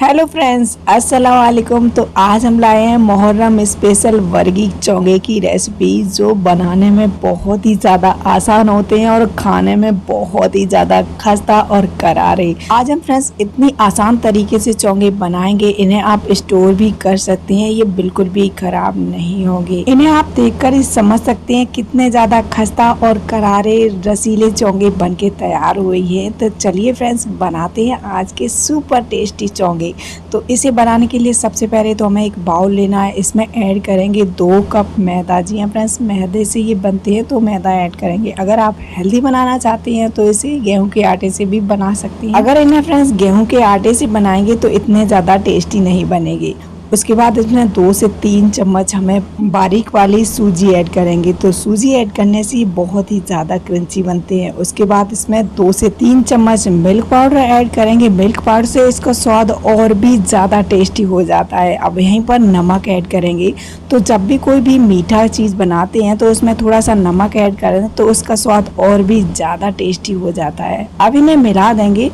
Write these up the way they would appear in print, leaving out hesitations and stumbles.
Hello friends, अस्सलाम वालेकुम। तो आज हम लाए हैं मुहर्रम स्पेशल वर्गी चोंगे की रेसिपी, जो बनाने में बहुत ही ज़्यादा आसान होते हैं और खाने में बहुत ही ज़्यादा खस्ता और करारे। आज हम फ्रेंड्स इतनी आसान तरीके से चोंगे बनाएंगे, इन्हें आप स्टोर भी कर सकते हैं, ये बिल्कुल भी खराब नहीं होंगे। इन्हें आप देखकर ही समझ सकते हैं कितने ज़्यादा खस्ता और करारे रसीले चोंगे बन के तैयार हुए हैं। तो चलिए फ्रेंड्स, बनाते हैं आज के सुपर टेस्टी चोंगे। तो इसे बनाने के लिए सबसे पहले तो हमें एक बाउल लेना है। इसमें ऐड करेंगे 2 कप मैदा। जी हाँ फ्रेंड्स, मैदे से ये बनते हैं तो मैदा ऐड करेंगे। अगर आप हेल्दी बनाना चाहते हैं तो इसे गेहूं के आटे से भी बना सकती हैं। अगर इन्हें फ्रेंड्स गेहूं के आटे से बनाएंगे तो इतने ज़्यादा टेस्टी नहीं बनेगी। उसके बाद इसमें 2 से 3 चम्मच हमें बारीक वाली सूजी ऐड करेंगे। तो सूजी ऐड करने से बहुत ही ज़्यादा क्रंची बनते हैं। उसके बाद इसमें 2 से 3 चम्मच मिल्क पाउडर ऐड करेंगे। मिल्क पाउडर से इसका स्वाद और भी ज़्यादा टेस्टी हो जाता है। अब यहीं पर नमक ऐड करेंगे। तो जब भी कोई भी मीठा चीज़ बनाते हैं तो उसमें थोड़ा सा नमक ऐड करें तो उसका स्वाद और भी ज़्यादा टेस्टी हो जाता है। अब इन्हें मिला देंगे।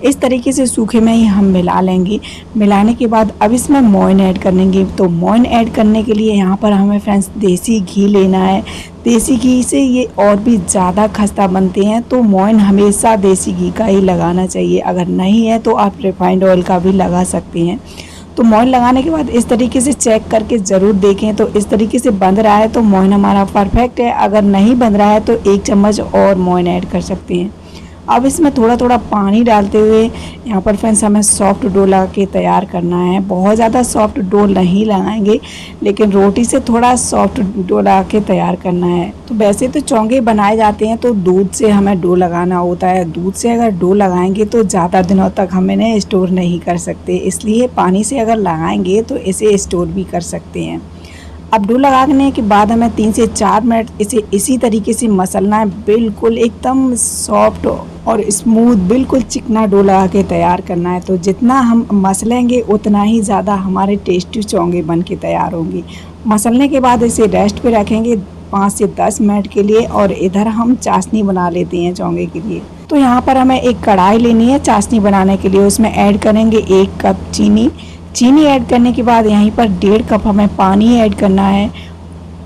इस तरीके से सूखे में ही हम मिला लेंगे। मिलाने के बाद अब इसमें मोइन ऐड करेंगे। तो मोइन ऐड करने के लिए यहाँ पर हमें फ्रेंड्स देसी घी लेना है। देसी घी से ये और भी ज़्यादा खस्ता बनते हैं। तो मोइन हमेशा देसी घी का ही लगाना चाहिए। अगर नहीं है तो आप रिफाइंड ऑयल का भी लगा सकते हैं। तो मोइन लगाने के बाद इस तरीके से चेक करके ज़रूर देखें। तो इस तरीके से बंध रहा है तो मोइन हमारा परफेक्ट है। अगर नहीं बंध रहा है तो 1 चम्मच और मोइन ऐड कर सकते हैं। अब इसमें थोड़ा थोड़ा पानी डालते हुए यहाँ पर फ्रेंड्स हमें सॉफ्ट डो लगा के तैयार करना है। बहुत ज़्यादा सॉफ्ट डो नहीं लगाएंगे, लेकिन रोटी से थोड़ा सॉफ्ट डो लगा के तैयार करना है। तो वैसे तो चोंगे बनाए जाते हैं तो दूध से हमें डो लगाना होता है। दूध से अगर डो लगाएंगे तो ज़्यादा दिनों तक हम इन्हें स्टोर नहीं कर सकते, इसलिए पानी से अगर लगाएंगे तो इसे स्टोर भी कर सकते हैं। अब डो लगाने के बाद हमें 3 से 4 मिनट इसे इसी तरीके से मसलना है। बिल्कुल एकदम सॉफ्ट और स्मूथ, बिल्कुल चिकना डो लगा के तैयार करना है। तो जितना हम मसलेंगे उतना ही ज़्यादा हमारे टेस्टी चोंगे बन के तैयार होंगे। मसलने के बाद इसे रेस्ट पे रखेंगे 5 से 10 मिनट के लिए। और इधर हम चाशनी बना लेते हैं चोंगे के लिए। तो यहाँ पर हमें एक कढ़ाई लेनी है चाशनी बनाने के लिए। उसमें ऐड करेंगे 1 कप चीनी। चीनी ऐड करने के बाद यहीं पर 1.5 कप हमें पानी ऐड करना है।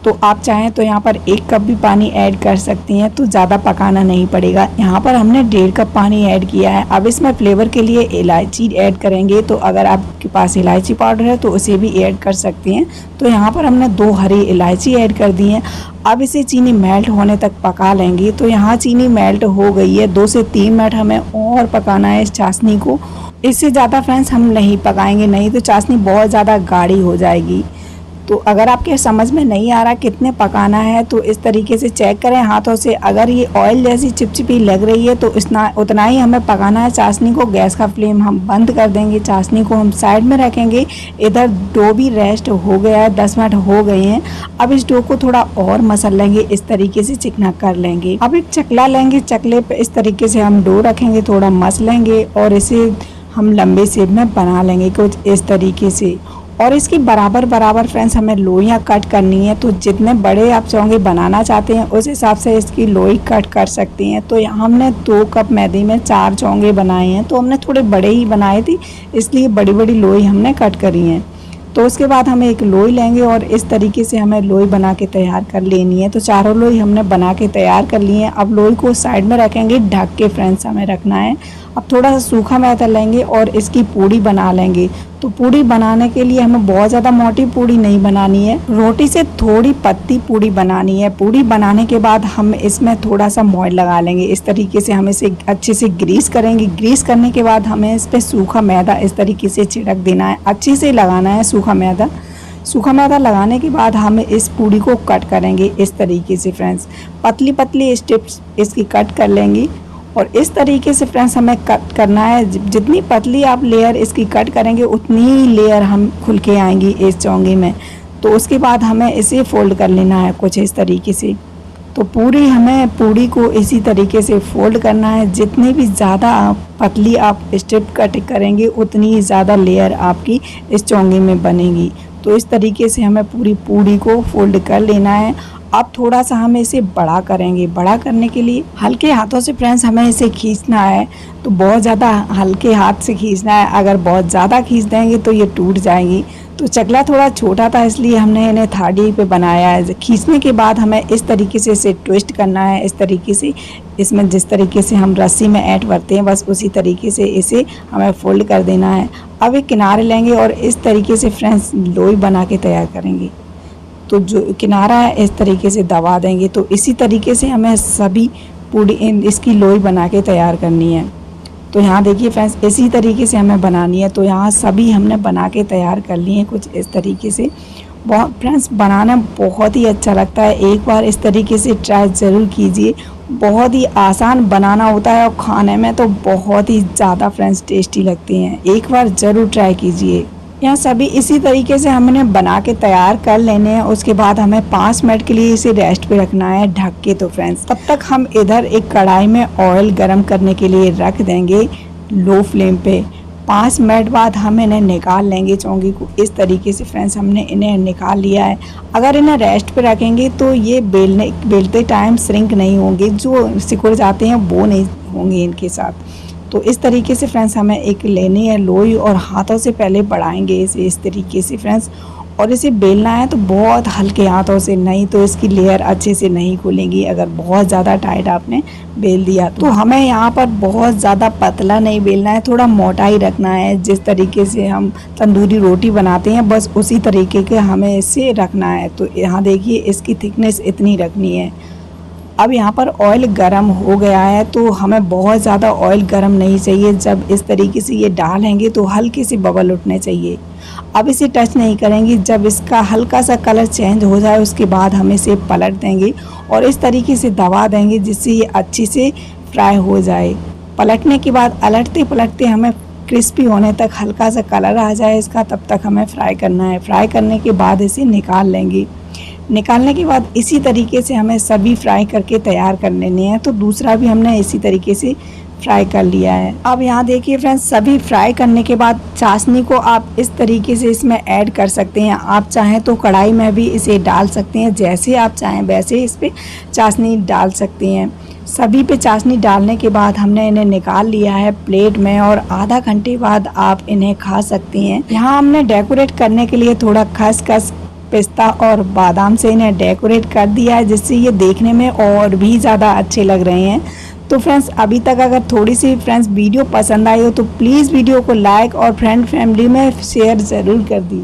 तो आप चाहें तो यहाँ पर 1 कप भी पानी ऐड कर सकती हैं, तो ज़्यादा पकाना नहीं पड़ेगा। यहाँ पर हमने 1.5 कप पानी ऐड किया है। अब इसमें फ्लेवर के लिए इलायची ऐड करेंगे। तो अगर आपके पास इलायची पाउडर है तो उसे भी ऐड कर सकती हैं। तो यहाँ पर हमने 2 हरी इलायची ऐड कर दी हैं। अब इसे चीनी मेल्ट होने तक पका लेंगे। तो यहाँ चीनी मेल्ट हो गई है। 2 से 3 मिनट हमें और पकाना है इस चाशनी को। इससे ज़्यादा फ्रेंड्स हम नहीं पकाएंगे, नहीं तो चाशनी बहुत ज़्यादा गाढ़ी हो जाएगी। तो अगर आपके समझ में नहीं आ रहा कितने पकाना है तो इस तरीके से चेक करें हाथों से। अगर ये ऑयल जैसी चिपचिपी लग रही है तो उतना ही हमें पकाना है चाशनी को। गैस का फ्लेम हम बंद कर देंगे। चाशनी को हम साइड में रखेंगे। इधर डो भी रेस्ट हो गया है, 10 मिनट हो गए हैं। अब इस डो को थोड़ा और मसल लेंगे, इस तरीके से चिकना कर लेंगे। अब एक चकला लेंगे, चकले पे इस तरीके से हम डो रखेंगे, थोड़ा मसलेंगे और इसे हम लंबे शेप में बना लेंगे कुछ इस तरीके से। और इसकी बराबर बराबर फ्रेंड्स हमें लोइयाँ कट करनी है। तो जितने बड़े आप चोंगे बनाना चाहते हैं उस हिसाब से इसकी लोई कट कर सकती हैं। तो यहाँ हमने 2 कप मैदे में 4 चोंगे बनाए हैं। तो हमने थोड़े बड़े ही बनाए थे, इसलिए बड़ी बड़ी लोई हमने कट करी हैं। तो उसके बाद हमें एक लोई लेंगे और इस तरीके से हमें लोई बना के तैयार कर लेनी है। तो चारों लोई हमने बना के तैयार कर ली हैं। अब लोई को साइड में रखेंगे, ढक के फ्रेंड्स हमें रखना है। अब थोड़ा सा सूखा मैदा लेंगे और इसकी पूड़ी बना लेंगे। तो पूड़ी बनाने के लिए हमें बहुत ज़्यादा मोटी पूड़ी नहीं बनानी है, रोटी से थोड़ी पतली पूड़ी बनानी है। पूड़ी बनाने के बाद हम इसमें थोड़ा सा मोइन लगा लेंगे। इस तरीके से हम इसे अच्छे से ग्रीस करेंगे। ग्रीस करने के बाद हमें इस पर सूखा मैदा इस तरीके से छिड़क देना है, अच्छे से लगाना है सूखा मैदा। सूखा मैदा लगाने के बाद हम इस पूड़ी को कट करेंगे इस तरीके से फ्रेंड्स। पतली पतली स्ट्रिप्स इसकी कट कर लेंगी और इस तरीके से फ्रेंड्स हमें कट करना है। जितनी पतली आप लेयर इसकी कट करेंगे उतनी ही लेयर हम खुल के आएंगी इस चोंगे में। तो उसके बाद हमें इसे फोल्ड कर लेना है कुछ इस तरीके से। तो पूड़ी को इसी तरीके से फोल्ड करना है। जितनी भी ज़्यादा पतली आप स्ट्रिप कट करेंगे उतनी ही ज़्यादा लेयर आपकी इस चोंगे में बनेगी। तो इस तरीके से हमें पूरी पूड़ी को फोल्ड कर लेना है। अब थोड़ा सा हम इसे बड़ा करेंगे। बड़ा करने के लिए हल्के हाथों से फ्रेंड्स हमें इसे खींचना है, तो बहुत ज़्यादा हल्के हाथ से खींचना है। अगर बहुत ज़्यादा खींच देंगे तो ये टूट जाएंगी। तो चकला थोड़ा छोटा था इसलिए हमने इन्हें थाली पे बनाया है। खींचने के बाद हमें इस तरीके से इसे ट्विस्ट करना है, इस तरीके से इसमें जिस तरीके से हम रस्सी में ऐंठ भरते हैं बस उसी तरीके से इसे हमें फोल्ड कर देना है। अब एक किनारे लेंगे और इस तरीके से फ्रेंड्स लोई बना के तैयार करेंगे। तो जो किनारा है इस तरीके से दबा देंगे। तो इसी तरीके से हमें सभी पूरी इसकी लोई बना के तैयार करनी है। तो यहाँ देखिए फ्रेंड्स इसी तरीके से हमें बनानी है। तो यहाँ सभी हमने बना के तैयार कर लिए हैं कुछ इस तरीके से। बहुत फ्रेंड्स बनाना बहुत ही अच्छा लगता है, एक बार इस तरीके से ट्राई ज़रूर कीजिए। बहुत ही आसान बनाना होता है और खाने में तो बहुत ही ज़्यादा फ्रेंड्स टेस्टी लगते हैं, एक बार ज़रूर ट्राई कीजिए। यहाँ सभी इसी तरीके से हमने बना के तैयार कर लेने हैं। उसके बाद हमें 5 मिनट के लिए इसे रेस्ट पे रखना है ढक के। तो फ्रेंड्स तब तक हम इधर एक कढ़ाई में ऑयल गरम करने के लिए रख देंगे लो फ्लेम पे। 5 मिनट बाद हम इन्हें निकाल लेंगे चौंगी को। इस तरीके से फ्रेंड्स हमने इन्हें निकाल लिया है। अगर इन्हें रेस्ट पे रखेंगे तो ये बेलते टाइम श्रिंक नहीं होंगे, जो सिकुड़ जाते हैं वो नहीं होंगे इनके साथ। तो इस तरीके से फ्रेंड्स हमें एक लेनी है लोई और हाथों से पहले बढ़ाएंगे इसे इस तरीके से फ्रेंड्स। और इसे बेलना है तो बहुत हल्के हाथों से, नहीं तो इसकी लेयर अच्छे से नहीं खुलेंगी अगर बहुत ज़्यादा टाइट आपने बेल दिया। तो हमें यहाँ पर बहुत ज़्यादा पतला नहीं बेलना है, थोड़ा मोटा ही रखना है। जिस तरीके से हम तंदूरी रोटी बनाते हैं बस उसी तरीके के हमें इसे रखना है। तो यहाँ देखिए इसकी थिकनेस इतनी रखनी है। अब यहाँ पर ऑयल गरम हो गया है, तो हमें बहुत ज़्यादा ऑयल गरम नहीं चाहिए। जब इस तरीके से ये डालेंगे तो हल्के से बबल उठने चाहिए। अब इसे टच नहीं करेंगे, जब इसका हल्का सा कलर चेंज हो जाए उसके बाद हम इसे पलट देंगे और इस तरीके से दबा देंगे जिससे ये अच्छी से फ्राई हो जाए। पलटने के बाद अलटते पलटते हमें क्रिस्पी होने तक हल्का सा कलर आ जाए इसका, तब तक हमें फ्राई करना है। फ्राई करने के बाद इसे निकाल लेंगे। निकालने के बाद इसी तरीके से हमें सभी फ्राई करके तैयार कर लेने हैं। तो दूसरा भी हमने इसी तरीके से फ्राई कर लिया है। अब यहाँ देखिए फ्रेंड्स सभी फ्राई करने के बाद चाशनी को आप इस तरीके से इसमें ऐड कर सकते हैं। आप चाहें तो कढ़ाई में भी इसे डाल सकते हैं, जैसे आप चाहें वैसे इस पर चाशनी डाल सकते हैं। सभी पे चाशनी डालने के बाद हमने इन्हें निकाल लिया है प्लेट में और आधा घंटे बाद आप इन्हें खा सकते हैं। यहाँ हमने डेकोरेट करने के लिए थोड़ा खसखस, पिस्ता और बादाम से इन्हें डेकोरेट कर दिया है, जिससे ये देखने में और भी ज़्यादा अच्छे लग रहे हैं। तो फ्रेंड्स अभी तक अगर थोड़ी सी फ्रेंड्स वीडियो पसंद आई हो तो प्लीज़ वीडियो को लाइक और फ्रेंड फैमिली में शेयर ज़रूर कर दी।